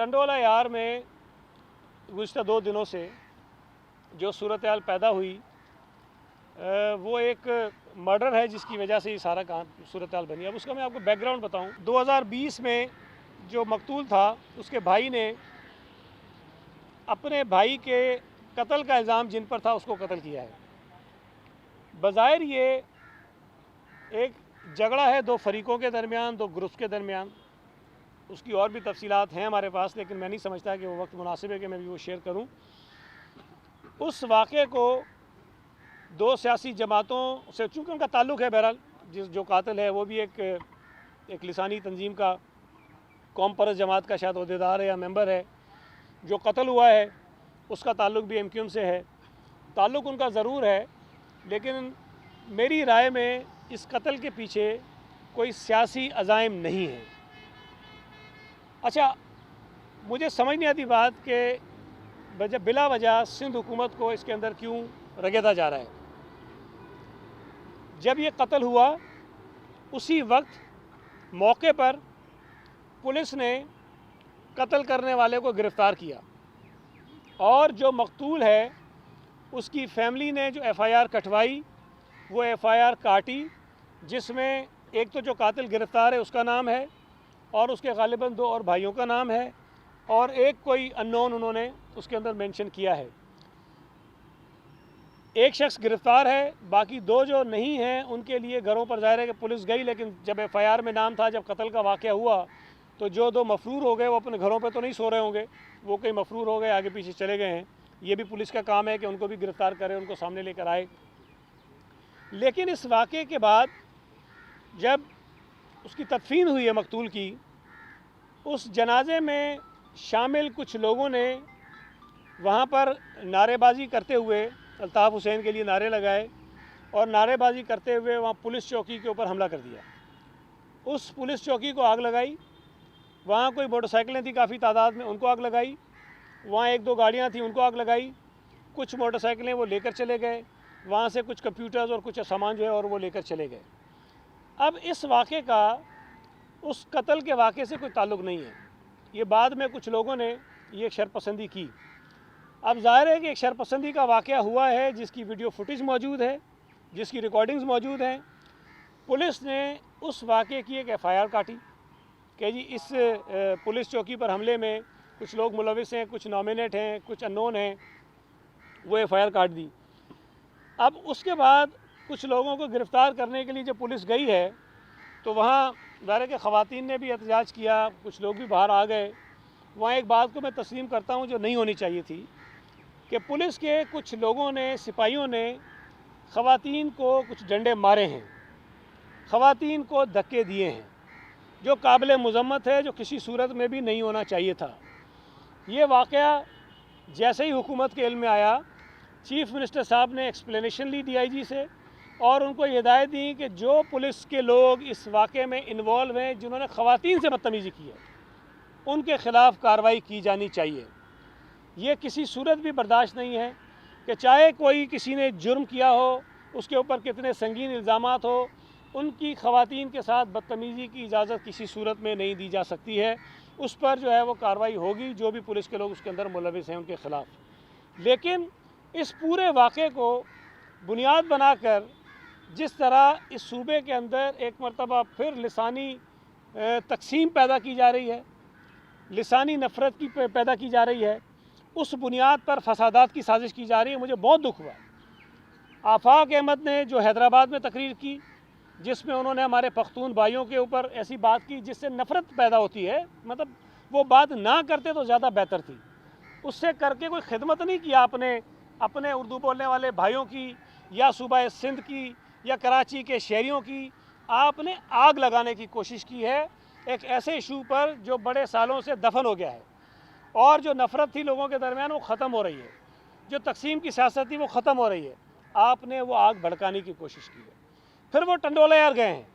टंडोला यार में गुज़िश्ता 2 दिनों से जो सूरत-ए-हाल पैदा हुई वो एक मर्डर है जिसकी वजह से ये सारा काम सूरत-ए-हाल बनी। अब उसका मैं आपको बैकग्राउंड बताऊं। 2020 में जो मकतूल था उसके भाई ने अपने भाई के कत्ल का इल्ज़ाम जिन पर था उसको कत्ल किया है। बज़ाहिर ये एक झगड़ा है 2 फरीक़ों के दरमियान, 2 ग्रुप्स के दरमियान। उसकी और भी तफसीलात हैं हमारे पास, लेकिन मैं नहीं समझता कि वो वक्त मुनासिब है कि मैं भी वो शेयर करूं। उस वाक़े को 2 सियासी जमातों से, चूँकि उनका ताल्लुक़ है, बहरहाल जो कातिल है वो भी एक लिसानी तंजीम का, कौम परस्त जमात का शायद ओहदेदार है या मेंबर है। जो कत्ल हुआ है उसका ताल्लुक़ भी MQM से है। ताल्लुक़ उनका ज़रूर है, लेकिन मेरी राय में इस कत्ल के पीछे कोई सियासी अज़ाइम नहीं है। अच्छा, मुझे समझ नहीं आती बात कि बिला वजह सिंध हुकूमत को इसके अंदर क्यों रगेदा जा रहा है। जब ये कत्ल हुआ उसी वक्त मौके पर पुलिस ने कत्ल करने वाले को गिरफ़्तार किया और जो मकतूल है उसकी फैमिली ने जो FIR कटवाई वो FIR काटी, जिसमें एक तो जो कातिल गिरफ़्तार है उसका नाम है और उसके गालिबन 2 और भाइयों का नाम है और एक कोई अननोन उन्होंने उसके अंदर मेंशन किया है। एक शख्स गिरफ़्तार है, बाकी 2 जो नहीं हैं उनके लिए घरों पर ज़ाहिर है कि पुलिस गई, लेकिन जब FIR में नाम था, जब कत्ल का वाक़या हुआ तो जो 2 मफरूर हो गए वो अपने घरों पे तो नहीं सो रहे होंगे, वो कहीं मफरूर हो गए, आगे पीछे चले गए हैं। ये भी पुलिस का काम है कि उनको भी गिरफ़्तार करे, उनको सामने लेकर आए। लेकिन इस वाक़े के बाद जब उसकी तदफीन हुई है मकतूल की, उस जनाजे में शामिल कुछ लोगों ने वहाँ पर नारेबाजी करते हुए अल्ताफ़ हुसैन के लिए नारे लगाए और नारेबाजी करते हुए वहाँ पुलिस चौकी के ऊपर हमला कर दिया। उस पुलिस चौकी को आग लगाई। वहाँ कोई मोटरसाइकिलें थी काफ़ी तादाद में, उनको आग लगाई। वहाँ 1-2 गाड़ियाँ थी, उनको आग लगाई। कुछ मोटरसाइकिलें वो लेकर चले गए। वहाँ से कुछ कंप्यूटर्स और कुछ सामान जो है और वो लेकर चले गए। अब इस वाक़े का उस कत्ल के वाक़े से कोई ताल्लुक़ नहीं है। ये बाद में कुछ लोगों ने ये शरपसंदी की। अब ज़ाहिर है कि एक शरपसंदी का वाक़या हुआ है जिसकी वीडियो फुटेज मौजूद है, जिसकी रिकॉर्डिंग्स मौजूद हैं। पुलिस ने उस वाक़े की एक FIR काटी कि जी इस पुलिस चौकी पर हमले में कुछ लोग मुलविस हैं, कुछ नॉमिनेट हैं, कुछ अननोन हैं, वो FIR काट दी। अब उसके बाद कुछ लोगों को गिरफ़्तार करने के लिए जब पुलिस गई है तो वहाँ ज़ाहिर है कि ख़वातीन ने भी एहतजाज किया, कुछ लोग भी बाहर आ गए। वहाँ एक बात को मैं तस्लीम करता हूँ जो नहीं होनी चाहिए थी कि पुलिस के कुछ लोगों ने, सिपाहियों ने ख़वातीन को कुछ डंडे मारे हैं, ख़वातीन को धक्के दिए हैं, जो काबिल मज़म्मत है, जो किसी सूरत में भी नहीं होना चाहिए था। ये वाक़या जैसे ही हुकूमत के इल्म में आया, चीफ़ मिनिस्टर साहब ने एक्सप्लेनेशन ली DIG से और उनको हिदायत दी कि जो पुलिस के लोग इस वाक़े में इन्वॉल्व हैं, जिन्होंने ख़वातीन से बदतमीज़ी की है, उनके ख़िलाफ़ कार्रवाई की जानी चाहिए। ये किसी सूरत भी बर्दाश्त नहीं है कि चाहे कोई किसी ने जुर्म किया हो, उसके ऊपर कितने संगीन इल्ज़ामात हो, उनकी ख़वातीन के साथ बदतमीज़ी की इजाज़त किसी सूरत में नहीं दी जा सकती है। उस पर जो है वो कार्रवाई होगी, जो भी पुलिस के लोग उसके अंदर मुलविस हैं उनके ख़िलाफ़। लेकिन इस पूरे वाक़े को बुनियाद बनाकर जिस तरह इस सूबे के अंदर एक मरतबा फिर लिसानी तकसीम पैदा की जा रही है, लिसानी नफ़रत की पैदा की जा रही है, उस बुनियाद पर फसादात की साजिश की जा रही है, मुझे बहुत दुख हुआ। आफाक अहमद ने जो हैदराबाद में तकरीर की, जिसमें उन्होंने हमारे पख्तून भाइयों के ऊपर ऐसी बात की जिससे नफ़रत पैदा होती है, मतलब वो बात ना करते तो ज़्यादा बेहतर थी। उससे करके कोई खिदमत नहीं किया आपने अपने उर्दू बोलने वाले भाइयों की या सूबा सिंध की या कराची के शहरियों की। आपने आग लगाने की कोशिश की है एक ऐसे इशू पर जो बड़े सालों से दफन हो गया है, और जो नफ़रत थी लोगों के दरमियान वो ख़त्म हो रही है, जो तकसीम की सियासत थी वो ख़त्म हो रही है। आपने वो आग भड़काने की कोशिश की है। फिर वो टंडोला यार गए हैं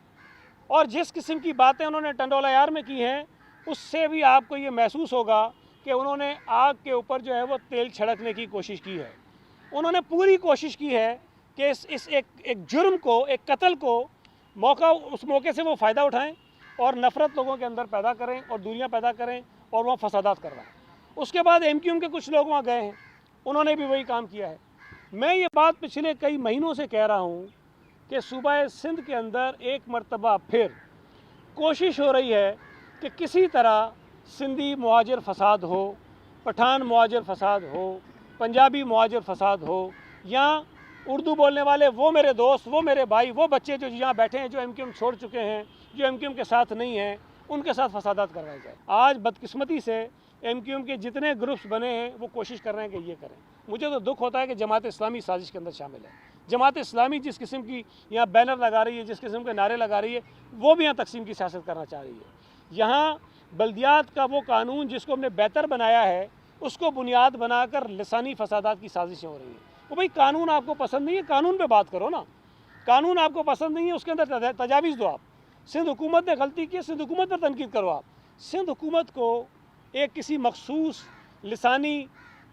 और जिस किस्म की बातें उन्होंने टंडोला यार में की हैं, उससे भी आपको ये महसूस होगा कि उन्होंने आग के ऊपर जो है वो तेल छिड़कने की कोशिश की है। उन्होंने पूरी कोशिश की है कि इस एक जुर्म को, एक कत्ल को उस मौके से वो फ़ायदा उठाएं और नफ़रत लोगों के अंदर पैदा करें और दूरियां पैदा करें اور وہاں فسادات کر رہا ہے۔ اس کے بعد ایم کیو ایم کے کچھ لوگ وہاں گئے ہیں، انہوں نے بھی وہی کام کیا ہے۔ میں یہ بات پچھلے کئی مہینوں سے کہہ رہا ہوں کہ صوبہ سندھ کے اندر ایک مرتبہ پھر کوشش ہو رہی ہے کہ کسی طرح سندھی مہاجر فساد ہو، پٹھان مہاجر فساد ہو، پنجابی مہاجر فساد ہو، یا اردو بولنے والے وہ میرے دوست، وہ میرے بھائی، وہ بچے جو یہاں بیٹھے ہیں جو ایم کیو ایم چھوڑ چکے ہیں، جو ایم کیو ایم کے ساتھ نہیں ہیں، ان کے ساتھ فسادات کروائے جائے۔ آج بدقسمتی سے ایم کیو ایم کے جتنے گروپس بنے ہیں وہ کوشش کر رہے ہیں کہ یہ کریں۔ مجھے تو دکھ ہوتا ہے کہ جماعت اسلامی سازش کے اندر شامل ہے۔ جماعت اسلامی جس قسم کی یہاں بینر لگا رہی ہے، جس قسم کے نعرے لگا رہی ہے، وہ بھی یہاں تقسیم کی سیاست کرنا چاہ رہی ہے۔ یہاں بلدیات کا وہ قانون جس کو ہم نے بہتر بنایا ہے، اس کو بنیاد بنا کر لسانی فسادات کی سازشیں ہو رہی ہیں۔ وہ بھائی قانون آپ کو پسند نہیں ہے، قانون پہ بات کرو نا۔ قانون آپ کو پسند نہیں ہے، اس کے اندر تجاویز دو آپ۔ سندھ حکومت نے غلطی کی ہے، سندھ حکومت پر تنقید کرو آپ۔ سندھ حکومت کو ایک کسی مخصوص لسانی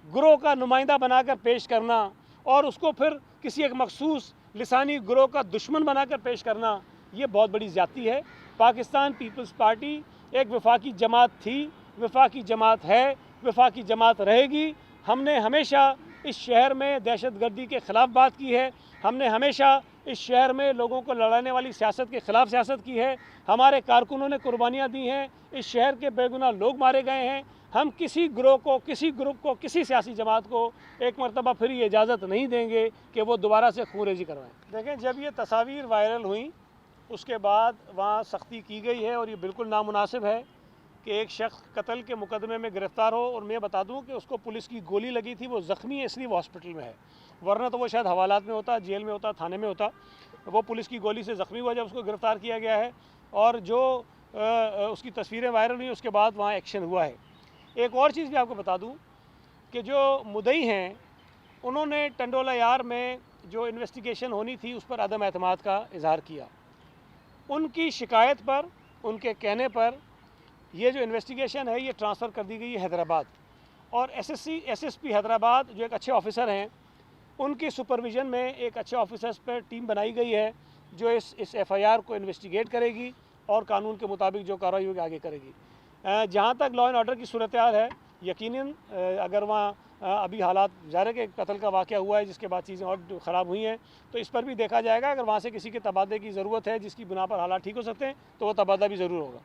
گروہ کا نمائندہ بنا کر پیش کرنا اور اس کو پھر کسی ایک مخصوص لسانی گروہ کا دشمن بنا کر پیش کرنا، یہ بہت بڑی زیادتی ہے۔ پاکستان پیپلز پارٹی ایک وفاقی جماعت تھی، وفاقی جماعت ہے، وفاقی جماعت رہے گی۔ ہم نے ہمیشہ اس شہر میں دہشت گردی کے خلاف بات کی ہے، ہم نے ہمیشہ اس شہر میں لوگوں کو لڑانے والی سیاست کے خلاف سیاست کی ہے، ہمارے کارکنوں نے قربانیاں دی ہیں، اس شہر کے بے گناہ لوگ مارے گئے ہیں۔ ہم کسی گروہ کو، کسی گروپ کو، کسی سیاسی جماعت کو ایک مرتبہ پھر یہ اجازت نہیں دیں گے کہ وہ دوبارہ سے خون ریزی کروائیں۔ دیکھیں، جب یہ تصاویر وائرل ہوئیں اس کے بعد وہاں سختی کی گئی ہے، اور یہ بالکل نامناسب ہے کہ ایک شخص قتل کے مقدمے میں گرفتار ہو، اور میں بتا دوں کہ اس کو پولیس کی گولی لگی تھی، وہ زخمی ہے اس لیے وہ ہاسپٹل میں ہے، ورنہ تو وہ شاید حوالات میں ہوتا، جیل میں ہوتا، تھانے میں ہوتا۔ وہ پولیس کی گولی سے زخمی ہوا جب اس کو گرفتار کیا گیا ہے، اور جو اس کی تصویریں وائرل ہوئیں اس کے بعد وہاں ایکشن ہوا ہے۔ ایک اور چیز بھی آپ کو بتا دوں کہ جو مدعی ہیں انہوں نے ٹنڈولہ یار میں جو انویسٹیگیشن ہونی تھی اس پر عدم اعتماد کا اظہار کیا۔ ان کی شکایت پر، ان کے کہنے پر یہ جو انویسٹیگیشن ہے یہ ٹرانسفر کر دی گئی ہے حیدرآباد، اور ایس ایس پی حیدرآباد جو ایک اچھے آفیسر ہیں، ان کی سپرویژن میں ایک اچھے آفیسرز پر ٹیم بنائی گئی ہے جو اس ایف آئی آر کو انویسٹیگیٹ کرے گی اور قانون کے مطابق جو کارروائی ہوگی آگے کرے گی۔ جہاں تک لا اینڈ آرڈر کی صورتحال ہے، یقیناً اگر وہاں ابھی حالات ظاہر ہے کہ قتل کا واقعہ ہوا ہے جس کے بعد چیزیں اور خراب ہوئی ہیں، تو اس پر بھی دیکھا جائے گا۔ اگر وہاں سے کسی کے تبادلے کی ضرورت ہے جس کی بنا پر حالات ٹھیک ہو سکتے ہیں تو وہ تبادلہ بھی ضرور ہوگا۔